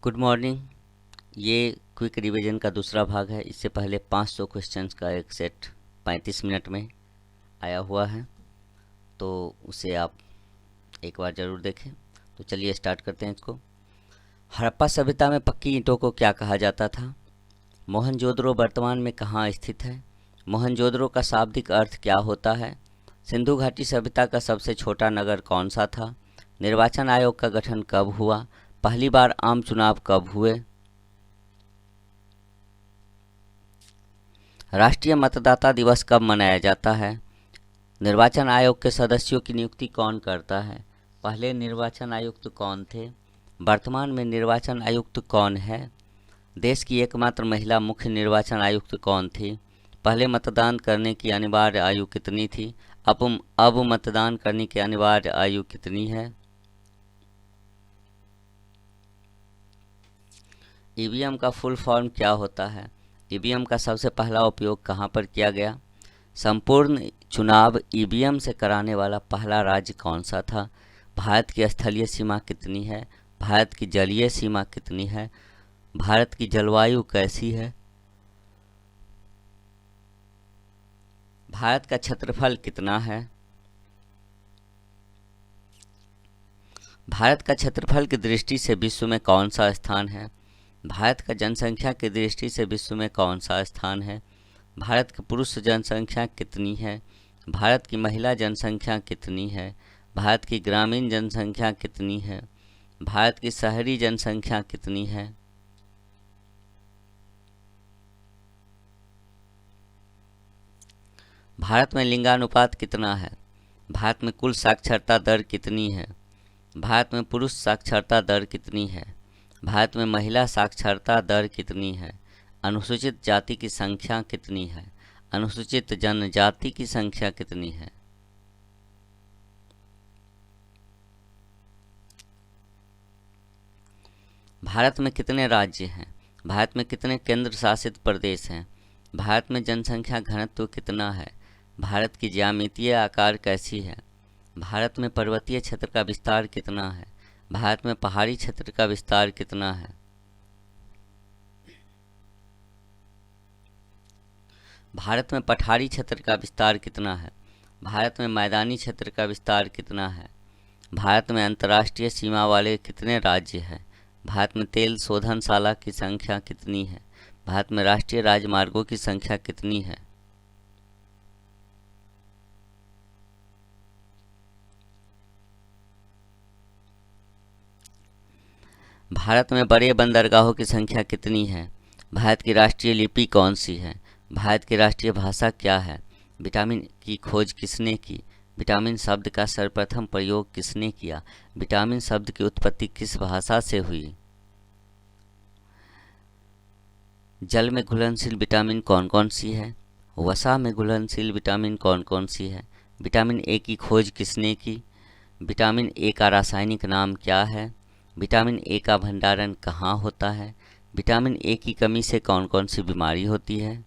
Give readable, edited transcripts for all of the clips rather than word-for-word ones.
Good morning. ये quick revision का दूसरा भाग है। इससे पहले 500 क्वेश्चंस का एक सेट 35 मिनट में आया हुआ है, तो उसे आप एक बार ज़रूर देखें। तो चलिए स्टार्ट करते हैं इसको। हड़प्पा सभ्यता में पक्की ईंटों को क्या कहा जाता था? मोहनजोदड़ो वर्तमान में कहाँ स्थित है? मोहनजोदड़ो का शाब्दिक अर्थ क्या होता है? सिंधु घाटी सभ्यता का सबसे छोटा नगर कौन सा था? निर्वाचन आयोग का गठन कब हुआ? पहली बार आम चुनाव कब हुए? राष्ट्रीय मतदाता दिवस कब मनाया जाता है? निर्वाचन आयोग के सदस्यों की नियुक्ति कौन करता है? पहले निर्वाचन आयुक्त कौन थे? वर्तमान में निर्वाचन आयुक्त कौन है? देश की एकमात्र महिला मुख्य निर्वाचन आयुक्त कौन थी? पहले मतदान करने की अनिवार्य आयु कितनी थी? अब मतदान करने की अनिवार्य आयु कितनी है? ईवीएम का फुल फॉर्म क्या होता है? ईवीएम का सबसे पहला उपयोग कहाँ पर किया गया? संपूर्ण चुनाव ईवीएम से कराने वाला पहला राज्य कौन सा था? भारत की स्थलीय सीमा कितनी है? भारत की जलीय सीमा कितनी है? भारत की जलवायु कैसी है? भारत का क्षेत्रफल कितना है? भारत का क्षेत्रफल की दृष्टि से विश्व में कौन सा स्थान है? भारत का जनसंख्या की दृष्टि से विश्व में कौन सा स्थान है? भारत की पुरुष जनसंख्या कितनी है? भारत की महिला जनसंख्या कितनी है? भारत की ग्रामीण जनसंख्या कितनी है? भारत की शहरी जनसंख्या कितनी है? भारत में लिंगानुपात कितना है? भारत में कुल साक्षरता दर कितनी है? भारत में पुरुष साक्षरता दर कितनी है? भारत में महिला साक्षरता दर कितनी है? अनुसूचित जाति की संख्या कितनी है? अनुसूचित जनजाति की संख्या कितनी है? भारत में कितने राज्य हैं? भारत में कितने केंद्र शासित प्रदेश हैं? भारत में जनसंख्या घनत्व कितना है? भारत की ज्यामितीय आकार कैसी है? भारत में पर्वतीय क्षेत्र का विस्तार कितना है? भारत में पहाड़ी क्षेत्र का विस्तार कितना है? भारत में पठारी क्षेत्र का विस्तार कितना है? भारत में मैदानी क्षेत्र का विस्तार कितना है? भारत में अंतर्राष्ट्रीय सीमा वाले कितने राज्य हैं? भारत में तेल शोधनशाला की संख्या कितनी है? भारत में राष्ट्रीय राजमार्गों की संख्या कितनी है? भारत में बड़े बंदरगाहों की संख्या कितनी है? भारत की राष्ट्रीय लिपि कौन सी है? भारत की राष्ट्रीय भाषा क्या है? विटामिन की खोज किसने की? विटामिन शब्द का सर्वप्रथम प्रयोग किसने किया? विटामिन शब्द की उत्पत्ति किस भाषा से हुई? जल में घुलनशील विटामिन कौन कौन सी है? वसा में घुलनशील विटामिन कौन कौन सी है? विटामिन ए की खोज किसने की? विटामिन ए का रासायनिक नाम क्या है? विटामिन ए का भंडारण कहाँ होता है? विटामिन ए की कमी से कौन कौन सी बीमारी होती है?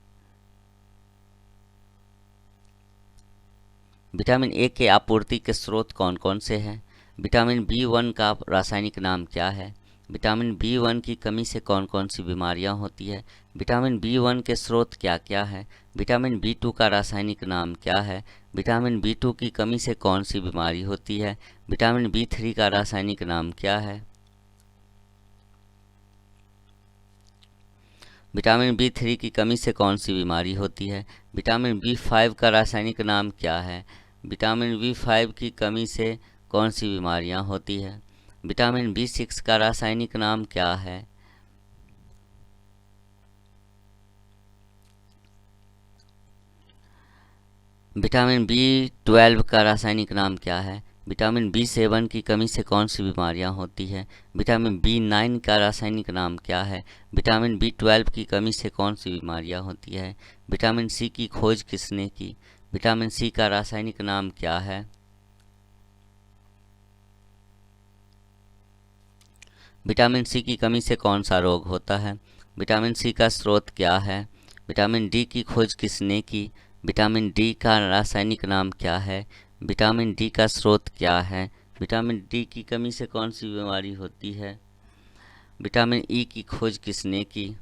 विटामिन ए के आपूर्ति के स्रोत कौन कौन से हैं? विटामिन बी 1 का रासायनिक नाम क्या है? विटामिन बी 1 की कमी से कौन कौन सी बीमारियां होती है? विटामिन बी 1 के स्रोत क्या क्या है? विटामिन बी 2 का रासायनिक नाम क्या है? विटामिन बी 2 की कमी से कौन सी बीमारी होती है? विटामिन बी 3 का रासायनिक नाम क्या है? विटामिन बी 3 की कमी से कौन सी बीमारी होती है? विटामिन बी 5 का रासायनिक नाम क्या है? विटामिन बी 5 की कमी से कौन सी बीमारियां होती है? विटामिन बी 6 का रासायनिक नाम क्या है? विटामिन बी 12 का रासायनिक नाम क्या है? विटामिन बी 7 की कमी से कौन सी बीमारियां होती है? विटामिन बी 9 का रासायनिक नाम क्या है? विटामिन बी 12 की कमी से कौन सी बीमारियां होती है? विटामिन सी की खोज किसने की? विटामिन सी का रासायनिक नाम क्या है? विटामिन सी की कमी से कौन सा रोग होता है? विटामिन सी का स्रोत क्या है? विटामिन डी की खोज किसने की? विटामिन डी का रासायनिक नाम क्या है? विटामिन डी का स्रोत क्या है? विटामिन डी की कमी से कौन सी बीमारी होती है? विटामिन ई की खोज किसने की?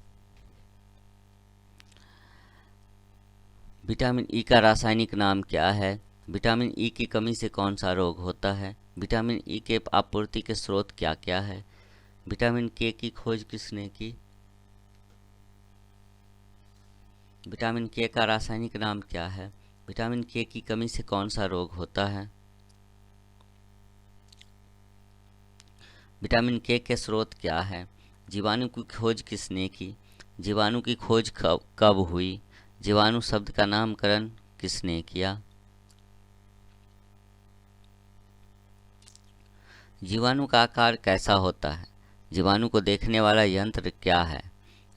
विटामिन ई का रासायनिक नाम क्या है? विटामिन ई की कमी से कौन सा रोग होता है? विटामिन ई के आपूर्ति के स्रोत क्या क्या है? विटामिन के की खोज किसने की? विटामिन के का रासायनिक नाम क्या है? विटामिन के की कमी से कौन सा रोग होता है? विटामिन के स्रोत क्या है? जीवाणु की खोज किसने की? जीवाणु की खोज कब हुई? जीवाणु शब्द का नामकरण किसने किया? जीवाणु का आकार कैसा होता है? जीवाणु को देखने वाला यंत्र क्या है?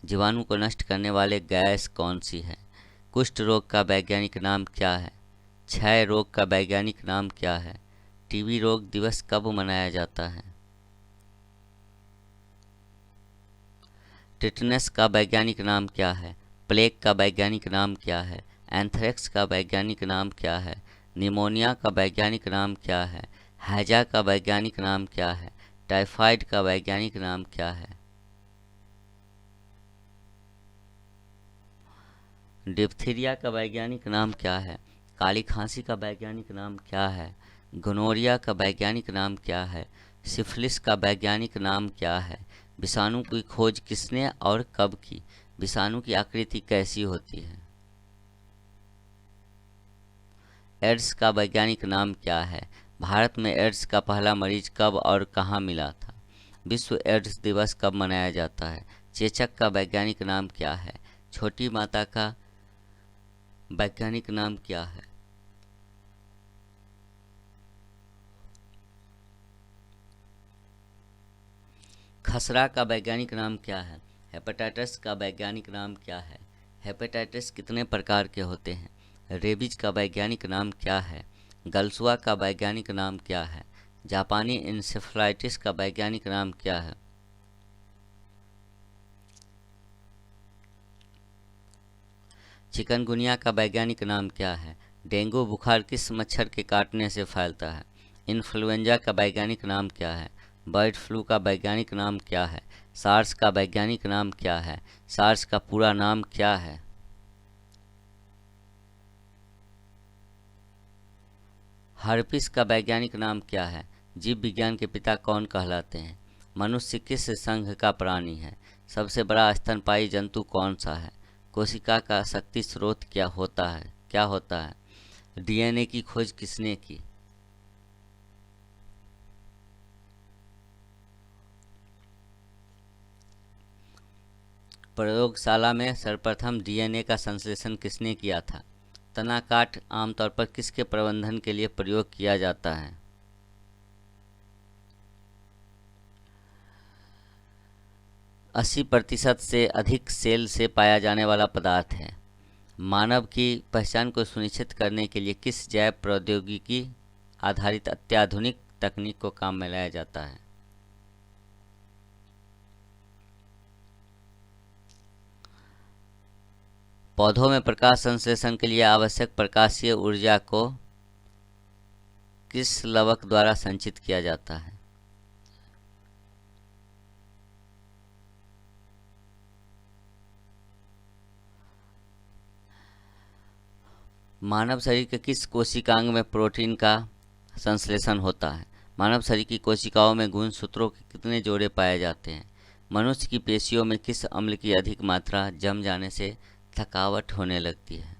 जीवाणु को नष्ट करने वाले गैस कौन सी है? कुष्ठ रोग का वैज्ञानिक नाम क्या है? क्षय रोग का वैज्ञानिक नाम क्या है? टीबी रोग दिवस कब मनाया जाता है? टिटनस का वैज्ञानिक नाम क्या है? प्लेग का वैज्ञानिक नाम क्या है? एंथ्रेक्स का वैज्ञानिक नाम क्या है? निमोनिया का वैज्ञानिक नाम क्या है? हैजा का वैज्ञानिक नाम क्या है? टाइफाइड का वैज्ञानिक नाम क्या है? डिप्थीरिया का वैज्ञानिक नाम क्या है? काली खांसी का वैज्ञानिक नाम क्या है? गोनोरिया का वैज्ञानिक नाम क्या है? सिफिलिस का वैज्ञानिक नाम क्या है? विषाणु की खोज किसने और कब की? विषाणु की आकृति कैसी होती है? एड्स का वैज्ञानिक नाम क्या है? भारत में एड्स का पहला मरीज कब और कहाँ मिला था? विश्व एड्स दिवस कब मनाया जाता है? चेचक का वैज्ञानिक नाम क्या है? छोटी माता का वैज्ञानिक नाम क्या है? खसरा का वैज्ञानिक नाम क्या है? हेपेटाइटिस का वैज्ञानिक नाम क्या है? हेपेटाइटिस कितने प्रकार के होते हैं? रेबीज का वैज्ञानिक नाम क्या है? गलसुआ का वैज्ञानिक नाम क्या है? जापानी इंसेफ्लाइटिस का वैज्ञानिक नाम क्या है? चिकनगुनिया का वैज्ञानिक नाम क्या है? डेंगू बुखार किस मच्छर के काटने से फैलता है? इन्फ्लुएंजा का वैज्ञानिक नाम क्या है? बर्ड फ्लू का वैज्ञानिक नाम क्या है? सार्स का वैज्ञानिक नाम क्या है? सार्स का पूरा नाम क्या है? हर्पिस का वैज्ञानिक नाम क्या है? जीव विज्ञान के पिता कौन कहलाते हैं? मनुष्य किस संघ का प्राणी है? सबसे बड़ा स्तनपायी जंतु कौन सा है? कोशिका का शक्ति स्रोत क्या होता है? डीएनए की खोज किसने की? प्रयोगशाला में सर्वप्रथम डीएनए का संश्लेषण किसने किया था? तना काठ आमतौर पर किसके प्रबंधन के लिए प्रयोग किया जाता है? 80% से अधिक सेल से पाया जाने वाला पदार्थ है। मानव की पहचान को सुनिश्चित करने के लिए किस जैव प्रौद्योगिकी आधारित अत्याधुनिक तकनीक को काम में लाया जाता है? पौधों में प्रकाश संश्लेषण के लिए आवश्यक प्रकाशीय ऊर्जा को किस लवक द्वारा संचित किया जाता है? मानव शरीर के किस कोशिकांग में प्रोटीन का संश्लेषण होता है? मानव शरीर की कोशिकाओं में गुणसूत्रों के कितने जोड़े पाए जाते हैं? मनुष्य की पेशियों में किस अम्ल की अधिक मात्रा जम जाने से थकावट होने लगती है?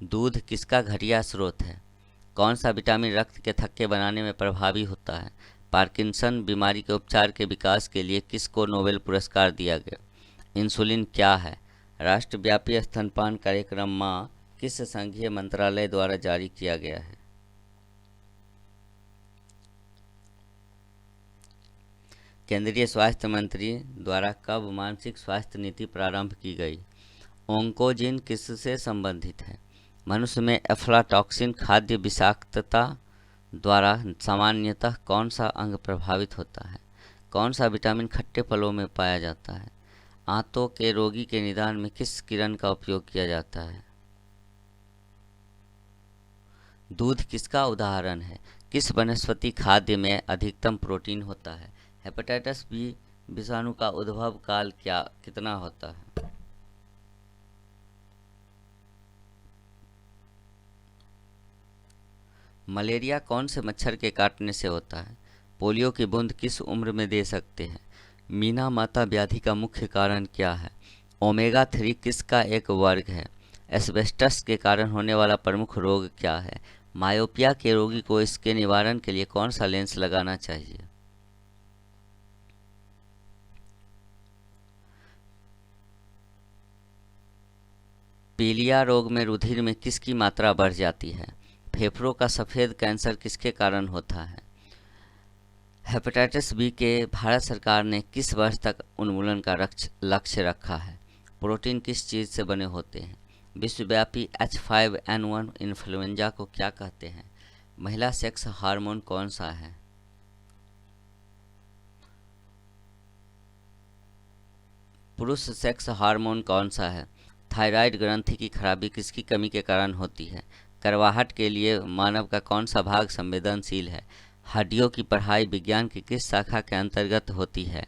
दूध किसका घटिया स्रोत है? कौन सा विटामिन रक्त के थक्के बनाने में प्रभावी होता है? पार्किंसन बीमारी के उपचार के विकास के लिए किसको नोबेल पुरस्कार दिया गया? इंसुलिन क्या है? राष्ट्रव्यापी स्तनपान कार्यक्रम माँ किस संघीय मंत्रालय द्वारा जारी किया गया है? केंद्रीय स्वास्थ्य मंत्री द्वारा कब मानसिक स्वास्थ्य नीति प्रारंभ की गई? ओंकोजिन किससे संबंधित है? मनुष्य में एफ्लाटॉक्सिन खाद्य विषाक्तता द्वारा सामान्यतः कौन सा अंग प्रभावित होता है? कौन सा विटामिन खट्टे फलों में पाया जाता है? आंतों के रोगी के निदान में किस किरण का उपयोग किया जाता है? दूध किसका उदाहरण है? किस वनस्पति खाद्य में अधिकतम प्रोटीन होता है? हेपेटाइटिस बी विषाणु का उद्भव काल क्या कितना होता है? मलेरिया कौन से मच्छर के काटने से होता है? पोलियो की बूंद किस उम्र में दे सकते हैं? मीना माता व्याधि का मुख्य कारण क्या है? ओमेगा 3 किसका एक वर्ग है? एस्बेस्टस के कारण होने वाला प्रमुख रोग क्या है? मायोपिया के रोगी को इसके निवारण के लिए कौन सा लेंस लगाना चाहिए? पीलिया रोग में रुधिर में किसकी मात्रा बढ़ जाती है? फेफड़ों का सफ़ेद कैंसर किसके कारण होता है? हेपेटाइटिस बी के भारत सरकार ने किस वर्ष तक उन्मूलन का लक्ष्य रखा है? प्रोटीन किस चीज़ से बने होते हैं? विश्वव्यापी H5N1 इन्फ्लुएंजा को क्या कहते हैं? महिला सेक्स हार्मोन कौन सा है? पुरुष सेक्स हार्मोन कौन सा है? थायराइड ग्रंथि की खराबी किसकी कमी के कारण होती है? करवाहट के लिए मानव का कौन सा भाग संवेदनशील है? हड्डियों की पढ़ाई विज्ञान की किस शाखा के अंतर्गत होती है?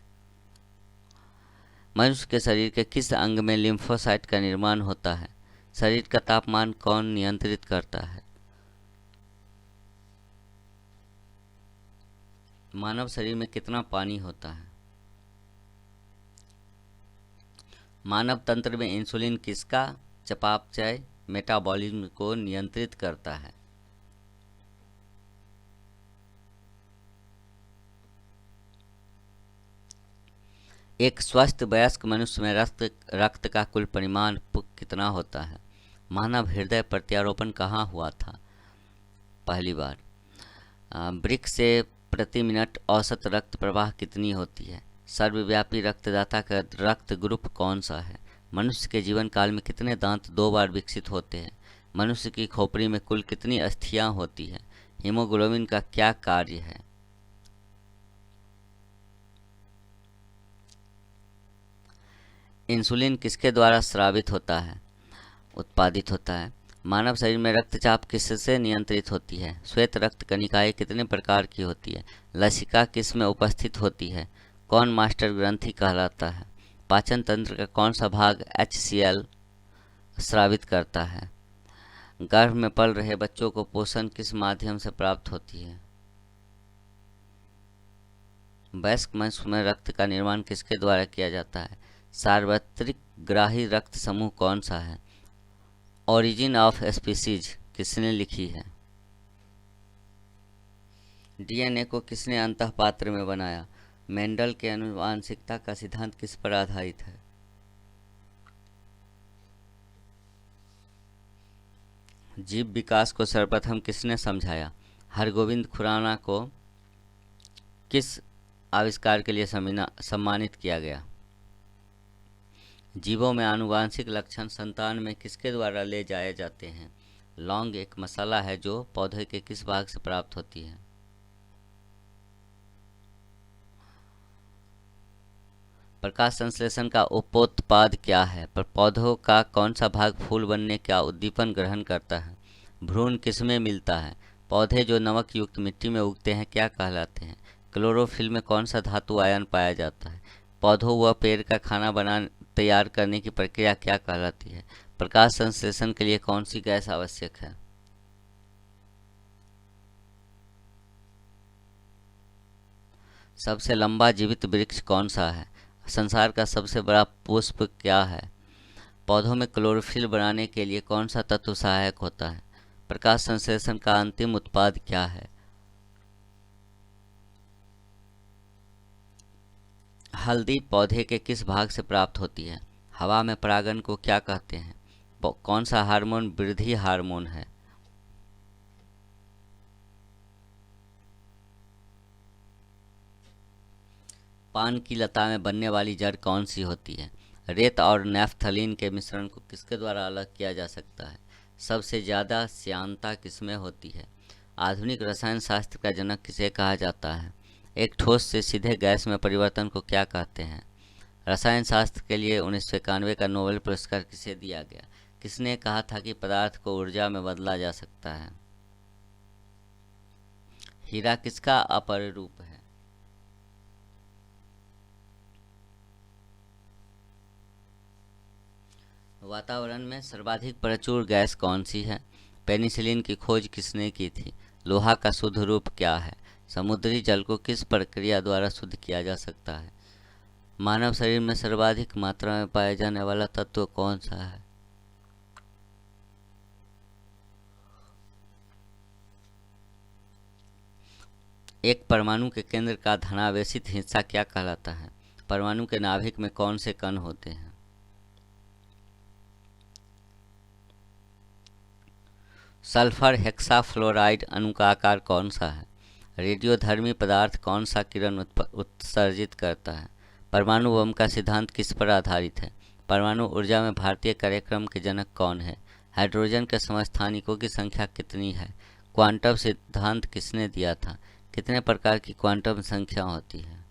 मनुष्य के शरीर के किस अंग में लिम्फोसाइट का निर्माण होता है? शरीर का तापमान कौन नियंत्रित करता है? मानव शरीर में कितना पानी होता है? मानव तंत्र में इंसुलिन किसका चयापचय मेटाबॉलिज्म को नियंत्रित करता है? एक स्वस्थ वयस्क मनुष्य में रक्त का कुल परिमाण कितना होता है? मानव हृदय प्रत्यारोपण कहाँ हुआ था? पहली बार। वृक्क से प्रति मिनट औसत रक्त प्रवाह कितनी होती है? सर्वव्यापी रक्तदाता का रक्त ग्रुप कौन सा है? मनुष्य के जीवन काल में कितने दांत 2 बार विकसित होते हैं? मनुष्य की खोपड़ी में कुल कितनी अस्थियां होती हैं? हीमोग्लोबिन का क्या कार्य है? इंसुलिन किसके द्वारा स्रावित होता है उत्पादित होता है? मानव शरीर में रक्तचाप किससे नियंत्रित होती है? श्वेत रक्त कणिकाएं कितने प्रकार की होती है? लसिका किस में उपस्थित होती है? कौन मास्टर ग्रंथि कहलाता है? पाचन तंत्र का कौन सा भाग HCl स्रावित करता है? गर्भ में पल रहे बच्चों को पोषण किस माध्यम से प्राप्त होती है? वयस्क मनुष्य में रक्त का निर्माण किसके द्वारा किया जाता है? सार्वत्रिक ग्राही रक्त समूह कौन सा है? ओरिजिन ऑफ स्पीसीज किसने लिखी है? DNA को किसने अंतःपात्र में बनाया? मेंडल के आनुवांशिकता का सिद्धांत किस पर आधारित है? जीव विकास को सर्वप्रथम किसने समझाया? हरगोविंद खुराना को किस आविष्कार के लिए सम्मानित किया गया? जीवों में आनुवांशिक लक्षण संतान में किसके द्वारा ले जाए जाते हैं? लौंग एक मसाला है जो पौधे के किस भाग से प्राप्त होती है? प्रकाश संश्लेषण का उपोत्पाद क्या है? पर पौधों का कौन सा भाग फूल बनने का उद्दीपन ग्रहण करता है? भ्रूण किसमें मिलता है? पौधे जो नमक युक्त मिट्टी में उगते हैं क्या कहलाते हैं? क्लोरोफिल में कौन सा धातु आयन पाया जाता है? पौधों व पेड़ का खाना तैयार करने की प्रक्रिया क्या कहलाती है? प्रकाश संश्लेषण के लिए कौन सी गैस आवश्यक है? सबसे लंबा जीवित वृक्ष कौन सा है? संसार का सबसे बड़ा पुष्प क्या है? पौधों में क्लोरोफिल बनाने के लिए कौन सा तत्व सहायक होता है? प्रकाश संश्लेषण का अंतिम उत्पाद क्या है? हल्दी पौधे के किस भाग से प्राप्त होती है? हवा में परागण को क्या कहते हैं? कौन सा हार्मोन वृद्धि हार्मोन है? पान की लता में बनने वाली जड़ कौन सी होती है? रेत और नैफ्थलीन के मिश्रण को किसके द्वारा अलग किया जा सकता है? सबसे ज़्यादा श्यानता किसमें होती है? आधुनिक रसायन शास्त्र का जनक किसे कहा जाता है? एक ठोस से सीधे गैस में परिवर्तन को क्या कहते हैं? रसायन शास्त्र के लिए 1991 का नोबेल पुरस्कार किसे दिया गया? किसने कहा था कि पदार्थ को ऊर्जा में बदला जा सकता है? हीरा किसका अपर रूप है? वातावरण में सर्वाधिक प्रचुर गैस कौन सी है? पेनिसिलिन की खोज किसने की थी? लोहा का शुद्ध रूप क्या है? समुद्री जल को किस प्रक्रिया द्वारा शुद्ध किया जा सकता है? मानव शरीर में सर्वाधिक मात्रा में पाया जाने वाला तत्व कौन सा है? एक परमाणु के केंद्र का धनावेशित हिस्सा क्या कहलाता है? परमाणु के नाभिक में कौन से कण होते हैं? सल्फर हेक्साफ्लोराइड अणु का आकार कौन सा है? रेडियोधर्मी पदार्थ कौन सा किरण उत्सर्जित करता है? परमाणु बम का सिद्धांत किस पर आधारित है? परमाणु ऊर्जा में भारतीय कार्यक्रम के जनक कौन है? हाइड्रोजन के समस्थानिकों की संख्या कितनी है? क्वांटम सिद्धांत किसने दिया था? कितने प्रकार की क्वांटम संख्या होती है?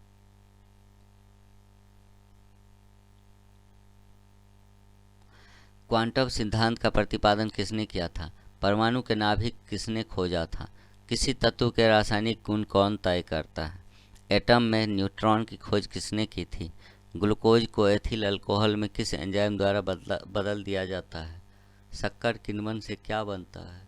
क्वांटम सिद्धांत का प्रतिपादन किसने किया था? परमाणु के नाभिक किसने खोजा था? किसी तत्व के रासायनिक गुण कौन तय करता है? एटम में न्यूट्रॉन की खोज किसने की थी? ग्लूकोज को एथिल अल्कोहल में किस एंजाइम द्वारा बदल दिया जाता है? शक्कर किण्वन से क्या बनता है?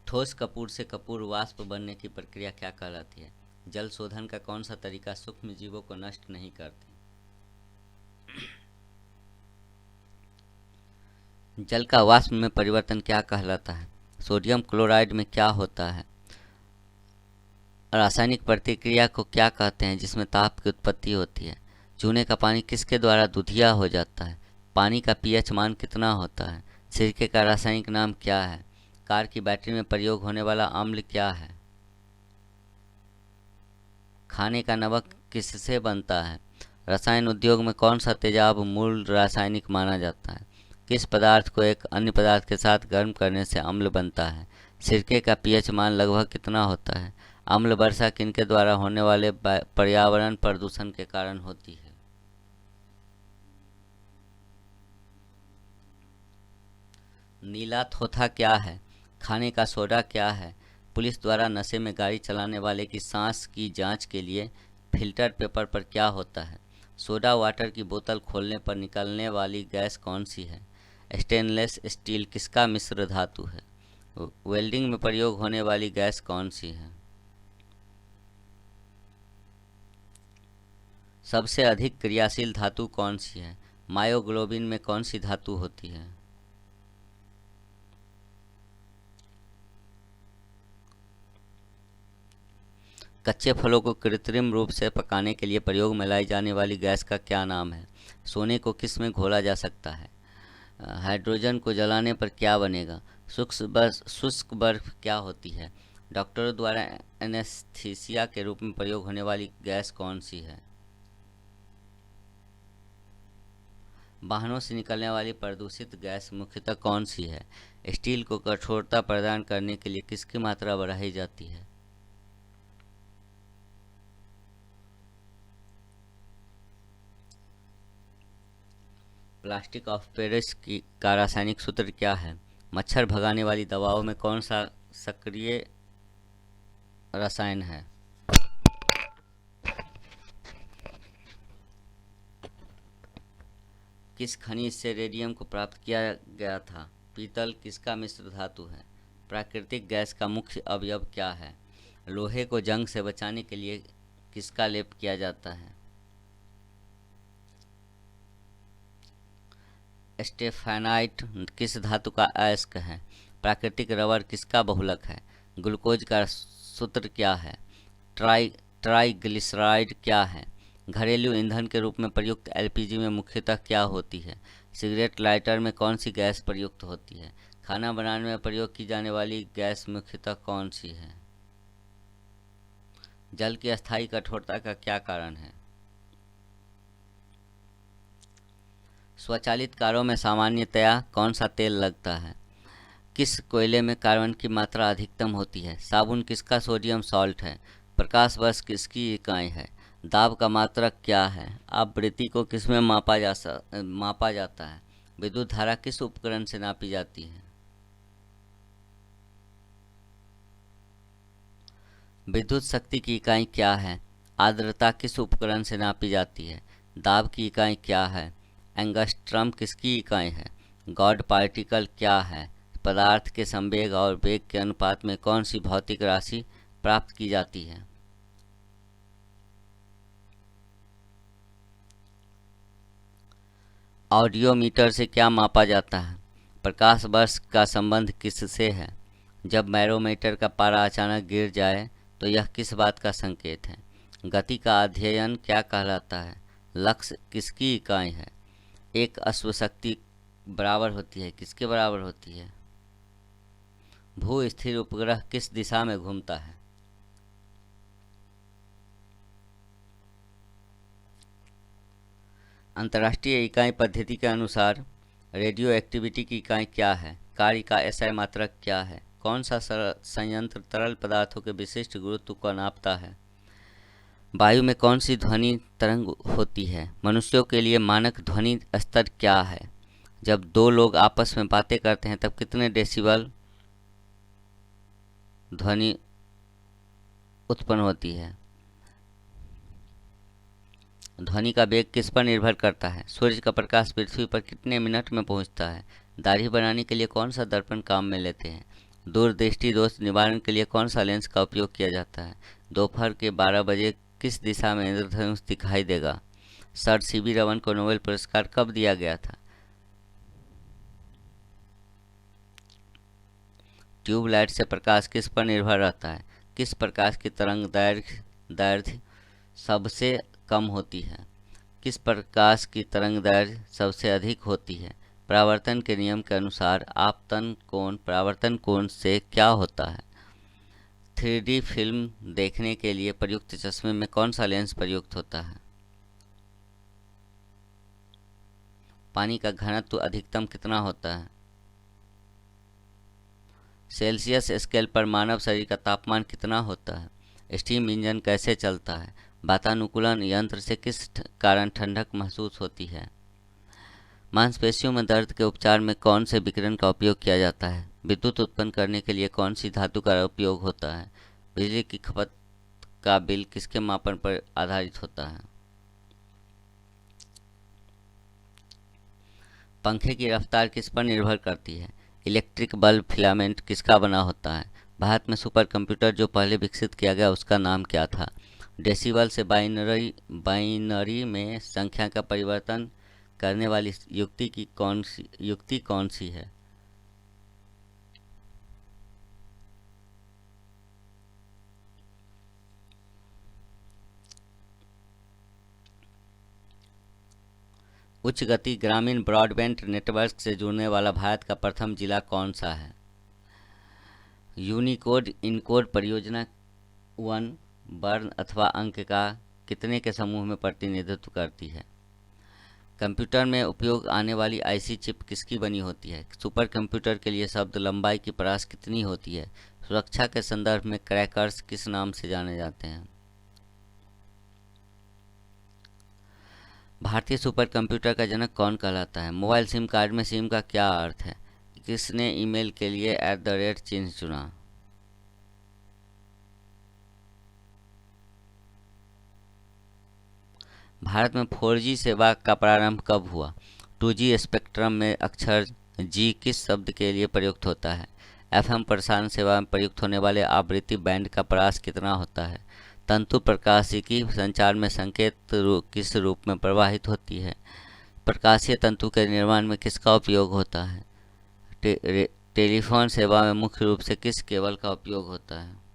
ठोस कपूर से कपूर वाष्प बनने की प्रक्रिया क्या कहलाती है? जल शोधन का कौन सा तरीका सूक्ष्म जीवों को नष्ट नहीं करती? जल का वाष्प में परिवर्तन क्या कहलाता है? सोडियम क्लोराइड में क्या होता है? रासायनिक प्रतिक्रिया को क्या कहते हैं जिसमें ताप की उत्पत्ति होती है? चूने का पानी किसके द्वारा दूधिया हो जाता है? पानी का पीएच मान कितना होता है? सिरके का रासायनिक नाम क्या है? कार की बैटरी में प्रयोग होने वाला अम्ल क्या है? खाने का नमक किससे बनता है? रसायन उद्योग में कौन सा तेजाब मूल रासायनिक माना जाता है? किस पदार्थ को एक अन्य पदार्थ के साथ गर्म करने से अम्ल बनता है? सिरके का पीएच मान लगभग कितना होता है? अम्ल वर्षा किनके द्वारा होने वाले पर्यावरण प्रदूषण के कारण होती है? नीला थोथा क्या है? खाने का सोडा क्या है? पुलिस द्वारा नशे में गाड़ी चलाने वाले की सांस की जांच के लिए फिल्टर पेपर पर क्या होता है? सोडा वाटर की बोतल खोलने पर निकलने वाली गैस कौन सी है? स्टेनलेस स्टील किसका मिश्र धातु है? वेल्डिंग में प्रयोग होने वाली गैस कौन सी है? सबसे अधिक क्रियाशील धातु कौन सी है? मायोग्लोबिन में कौन सी धातु होती है? कच्चे फलों को कृत्रिम रूप से पकाने के लिए प्रयोग में लाई जाने वाली गैस का क्या नाम है? सोने को किस में घोला जा सकता है? हाइड्रोजन को जलाने पर क्या बनेगा? शुष्क बर्फ क्या होती है? डॉक्टरों द्वारा एनेस्थीसिया के रूप में प्रयोग होने वाली गैस कौन सी है? वाहनों से निकलने वाली प्रदूषित गैस मुख्यतः कौन सी है? स्टील को कठोरता प्रदान करने के लिए किसकी मात्रा बढ़ाई जाती है? प्लास्टिक ऑफ पेरिस की का रासायनिक सूत्र क्या है? मच्छर भगाने वाली दवाओं में कौन सा सक्रिय रसायन है? किस खनिज से रेडियम को प्राप्त किया गया था? पीतल किसका मिश्र धातु है? प्राकृतिक गैस का मुख्य अवयव क्या है? लोहे को जंग से बचाने के लिए किसका लेप किया जाता है? स्टेफेनाइट किस धातु का अयस्क है? प्राकृतिक रबर किसका बहुलक है? ग्लूकोज का सूत्र क्या है? ट्राइग्लिसराइड क्या है? घरेलू ईंधन के रूप में प्रयुक्त एलपीजी में मुख्यतः क्या होती है? सिगरेट लाइटर में कौन सी गैस प्रयुक्त होती है? खाना बनाने में प्रयोग की जाने वाली गैस मुख्यतः कौन सी है? जल की अस्थायी कठोरता का क्या कारण है? स्वचालित कारों में सामान्यतया कौन सा तेल लगता है? किस कोयले में कार्बन की मात्रा अधिकतम होती है? साबुन किसका सोडियम सॉल्ट है? प्रकाश वर्ष किसकी इकाई है? दाब का मात्रक क्या है? आवृत्ति को किसमें मापा जाता है? विद्युत धारा किस उपकरण से नापी जाती है? विद्युत शक्ति की इकाई क्या है? आर्द्रता किस उपकरण से नापी जाती है? दाब की इकाई क्या है? एंगस्ट्रम किसकी इकाई है? गॉड पार्टिकल क्या है? पदार्थ के संवेग और वेग के अनुपात में कौन सी भौतिक राशि प्राप्त की जाती है? ऑडियोमीटर से क्या मापा जाता है? प्रकाश वर्ष का संबंध किससे है? जब बैरोमीटर का पारा अचानक गिर जाए तो यह किस बात का संकेत है? गति का अध्ययन क्या कहलाता है? लक्ष्य किसकी इकाई है? एक अश्वशक्ति बराबर होती है किसके बराबर होती है? भू स्थिर उपग्रह किस दिशा में घूमता है? अंतर्राष्ट्रीय इकाई पद्धति के अनुसार रेडियो एक्टिविटी की इकाई क्या है? कार्य का एसआई मात्रक क्या है? कौन सा संयंत्र तरल पदार्थों के विशिष्ट गुरुत्व को नापता है? वायु में कौन सी ध्वनि तरंग होती है? मनुष्यों के लिए मानक ध्वनि स्तर क्या है? जब दो लोग आपस में बातें करते हैं तब कितने डेसिबल ध्वनि उत्पन्न होती है? ध्वनि का वेग किस पर निर्भर करता है? सूर्य का प्रकाश पृथ्वी पर कितने मिनट में पहुंचता है? दाढ़ी बनाने के लिए कौन सा दर्पण काम में लेते हैं? दूरदृष्टि दोष निवारण के लिए कौन सा लेंस का उपयोग किया जाता है? दोपहर के 12 बजे किस दिशा में इंद्रधनुष दिखाई देगा? सर सीवी रमन को नोबेल पुरस्कार कब दिया गया था? ट्यूबलाइट से प्रकाश किस पर निर्भर रहता है? किस प्रकाश की तरंग दैर्घ्य सबसे कम होती है? किस प्रकाश की तरंग दैर्घ्य सबसे अधिक होती है? परावर्तन के नियम के अनुसार आपतन कोण परावर्तन कोण से क्या होता है? 3D फिल्म देखने के लिए प्रयुक्त चश्मे में कौन सा लेंस प्रयुक्त होता है? पानी का घनत्व अधिकतम कितना होता है? सेल्सियस स्केल पर मानव शरीर का तापमान कितना होता है? स्टीम इंजन कैसे चलता है? वातानुकूलन यंत्र से किस कारण ठंडक महसूस होती है? मांसपेशियों में दर्द के उपचार में कौन से विकिरण का उपयोग किया जाता है? विद्युत उत्पन्न करने के लिए कौन सी धातु का उपयोग होता है? बिजली की खपत का बिल किसके मापन पर आधारित होता है? पंखे की रफ्तार किस पर निर्भर करती है? इलेक्ट्रिक बल्ब फिलामेंट किसका बना होता है? भारत में सुपर कंप्यूटर जो पहले विकसित किया गया उसका नाम क्या था? डेसिबल से बाइनरी में संख्या का परिवर्तन करने वाली युक्ति कौन सी है? उच्च गति ग्रामीण ब्रॉडबैंड नेटवर्क से जुड़ने वाला भारत का प्रथम जिला कौन सा है? यूनिकोड इनकोड परियोजना 1 वर्ण अथवा अंक का कितने के समूह में प्रतिनिधित्व करती है? कंप्यूटर में उपयोग आने वाली आईसी चिप किसकी बनी होती है? सुपर कंप्यूटर के लिए शब्द लंबाई की परास कितनी होती है? सुरक्षा के संदर्भ में क्रैकर्स किस नाम से जाने जाते हैं? भारतीय सुपर कंप्यूटर का जनक कौन कहलाता है? मोबाइल सिम कार्ड में सिम का क्या अर्थ है? किसने ईमेल के लिए @ चिन्ह चुना? भारत में 4G सेवा का प्रारंभ कब हुआ? 2G स्पेक्ट्रम में अक्षर G किस शब्द के लिए प्रयुक्त होता है? FM प्रसारण सेवा में प्रयुक्त होने वाले आवृत्ति बैंड का परास कितना होता है? तंतु प्रकाशिकी संचार में संकेत किस रूप में प्रवाहित होती है? प्रकाशीय तंतु के निर्माण में किसका उपयोग होता है? टेलीफोन सेवा में मुख्य रूप से किस केबल का उपयोग होता है?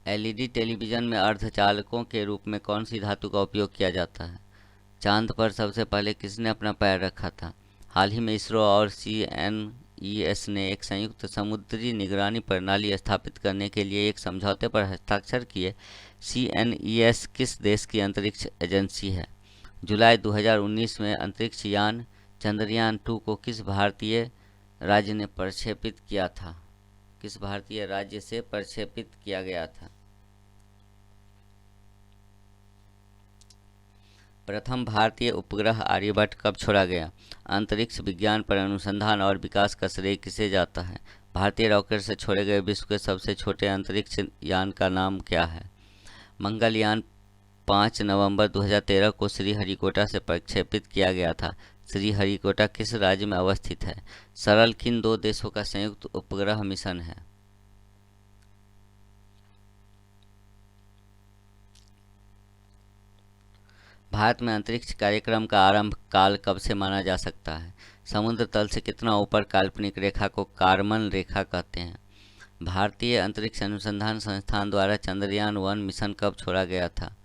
एलईडी टेलीविजन में अर्धचालकों के रूप में कौन सी धातु का उपयोग किया जाता है? चांद पर सबसे पहले किसने अपना पैर रखा था? हाल ही में इसरो और CNES ने एक संयुक्त समुद्री निगरानी प्रणाली स्थापित करने के लिए एक समझौते पर हस्ताक्षर किए। CNES किस देश की अंतरिक्ष एजेंसी है? जुलाई 2019 में अंतरिक्ष यान चंद्रयान 2 को किस भारतीय राज्य ने प्रक्षेपित किया था? किस भारतीय राज्य से प्रक्षेपित किया गया था? प्रथम भारतीय उपग्रह आर्यभट्ट कब छोड़ा गया? अंतरिक्ष विज्ञान पर अनुसंधान और विकास का श्रेय किसे जाता है? भारतीय रॉकेट से छोड़े गए विश्व के सबसे छोटे अंतरिक्ष यान का नाम क्या है? मंगलयान 5 नवंबर 2013 को श्रीहरिकोटा से प्रक्षेपित किया गया था। श्रीहरिकोटा किस राज्य में अवस्थित है? सरल किन दो देशों का संयुक्त उपग्रह मिशन है? भारत में अंतरिक्ष कार्यक्रम का आरंभ काल कब से माना जा सकता है? समुद्र तल से कितना ऊपर काल्पनिक रेखा को कारमन रेखा कहते हैं? भारतीय अंतरिक्ष अनुसंधान संस्थान द्वारा चंद्रयान-1 मिशन कब छोड़ा गया था?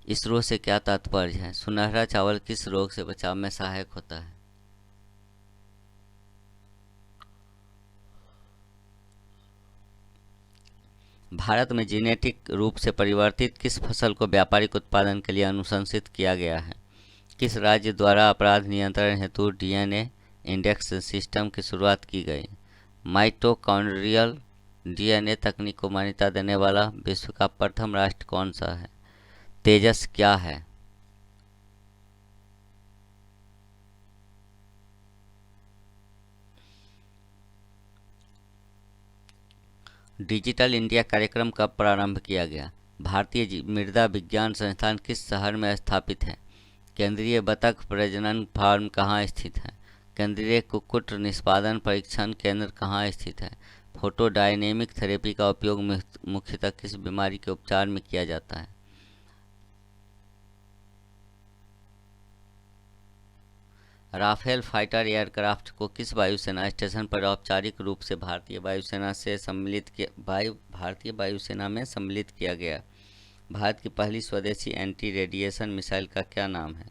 इसरो से क्या तात्पर्य है? सुनहरा चावल किस रोग से बचाव में सहायक होता है? भारत में जेनेटिक रूप से परिवर्तित किस फसल को व्यापारिक उत्पादन के लिए अनुशंसित किया गया है? किस राज्य द्वारा अपराध नियंत्रण हेतु डीएनए इंडेक्स सिस्टम की शुरुआत की गई? माइटोकॉन्ड्रियल डीएनए तकनीक को मान्यता देने वाला विश्व का प्रथम राष्ट्र कौन सा है? तेजस क्या है? डिजिटल इंडिया कार्यक्रम कब प्रारंभ किया गया? भारतीय मृदा विज्ञान संस्थान किस शहर में स्थापित है? केंद्रीय बतख प्रजनन फार्म कहाँ स्थित है? केंद्रीय कुक्कुट निष्पादन परीक्षण केंद्र कहाँ स्थित है? फोटोडायनेमिक थेरेपी का उपयोग मुख्यतः किस बीमारी के उपचार में किया जाता है? राफेल फाइटर एयरक्राफ्ट को किस वायुसेना स्टेशन पर औपचारिक रूप से भारतीय वायुसेना में सम्मिलित किया गया? भारत की पहली स्वदेशी एंटी रेडिएशन मिसाइल का क्या नाम है?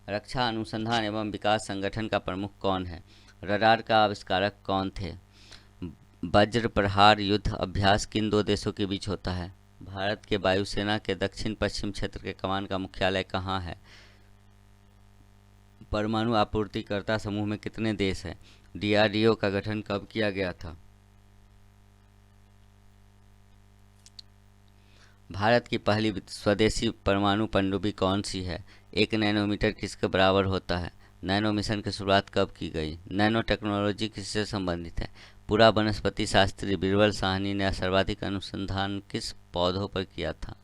रक्षा अनुसंधान एवं विकास संगठन का प्रमुख कौन है? रडार का आविष्कारक कौन थे? वज्र प्रहार युद्ध अभ्यास किन दो देशों के बीच होता है? भारत के वायुसेना के दक्षिण पश्चिम क्षेत्र के कमान का मुख्यालय कहाँ है? परमाणु आपूर्तिकर्ता समूह में कितने देश हैं? डीआरडीओ का गठन कब किया गया था? भारत की पहली स्वदेशी परमाणु पनडुब्बी कौन सी है? 1 नैनोमीटर किसके बराबर होता है? नैनो मिशन की शुरुआत कब की गई? नैनो टेक्नोलॉजी किससे संबंधित है? पूरा वनस्पति शास्त्री बीरबल साहनी ने सर्वाधिक अनुसंधान किस पौधों पर किया था?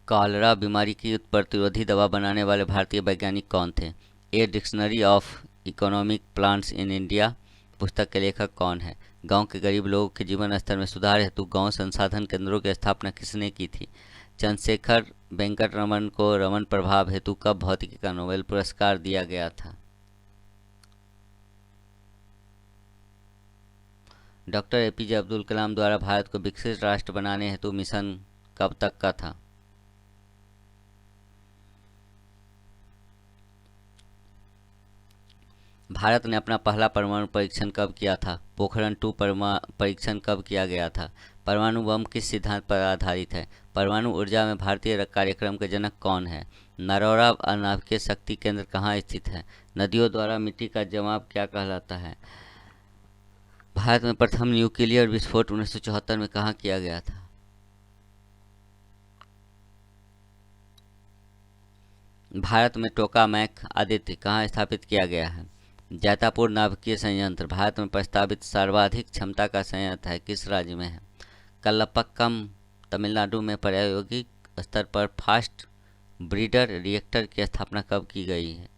कॉलरा बीमारी की प्रतिरोधी दवा बनाने वाले भारतीय वैज्ञानिक कौन थे? A dictionary of economic plants in India पुस्तक के लेखक कौन है? गांव के गरीब लोगों के जीवन स्तर में सुधार हेतु गांव संसाधन केंद्रों की स्थापना किसने की थी? चंद्रशेखर वेंकट रमन को रमन प्रभाव हेतु कब भौतिकी का नोबेल पुरस्कार दिया गया था? डॉक्टर एपीजे अब्दुल कलाम द्वारा भारत को विकसित राष्ट्र बनाने हेतु मिशन कब तक का था? भारत ने अपना पहला परमाणु परीक्षण कब किया था? पोखरण-2 परीक्षण कब किया गया था? परमाणु बम किस सिद्धांत पर आधारित है? परमाणु ऊर्जा में भारतीय कार्यक्रम के जनक कौन है? नरौरा अनाभिकीय शक्ति केंद्र कहाँ स्थित है? नदियों द्वारा मिट्टी का जमाव क्या कहलाता है? भारत में प्रथम न्यूक्लियर विस्फोट 1974 में कहाँ किया गया था? भारत में टोकामैक आदित्य कहाँ स्थापित किया गया है? जैतापुर नाभिकीय संयंत्र भारत में प्रस्तावित सर्वाधिक क्षमता का संयंत्र है, किस राज्य में है? कल्लपक्कम तमिलनाडु में प्रायोगिक स्तर पर फास्ट ब्रीडर रिएक्टर की स्थापना कब की गई है?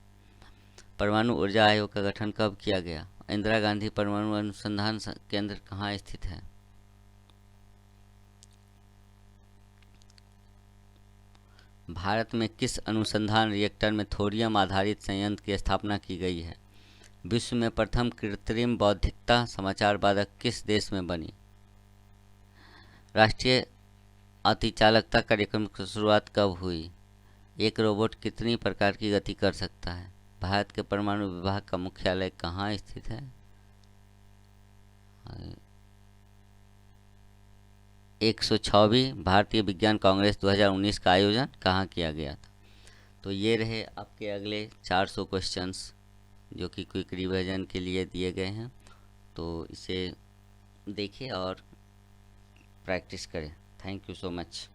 परमाणु ऊर्जा आयोग का गठन कब किया गया? इंदिरा गांधी परमाणु अनुसंधान केंद्र कहाँ स्थित है? भारत में किस अनुसंधान रिएक्टर में थोरियम आधारित संयंत्र की स्थापना की गई है? विश्व में प्रथम कृत्रिम बौद्धिकता समाचार वादक किस देश में बनी? राष्ट्रीय अतिचालकता कार्यक्रम की शुरुआत कब हुई? एक रोबोट कितनी प्रकार की गति कर सकता है? भारत के परमाणु विभाग का मुख्यालय कहाँ स्थित है? 106वीं भारतीय विज्ञान कांग्रेस 2019 का आयोजन कहाँ किया गया था? तो ये रहे आपके अगले 400 क्वेश्चंस जो कि क्विक रिवीजन के लिए दिए गए हैं। तो इसे देखिए और प्रैक्टिस करें। Thank you so much.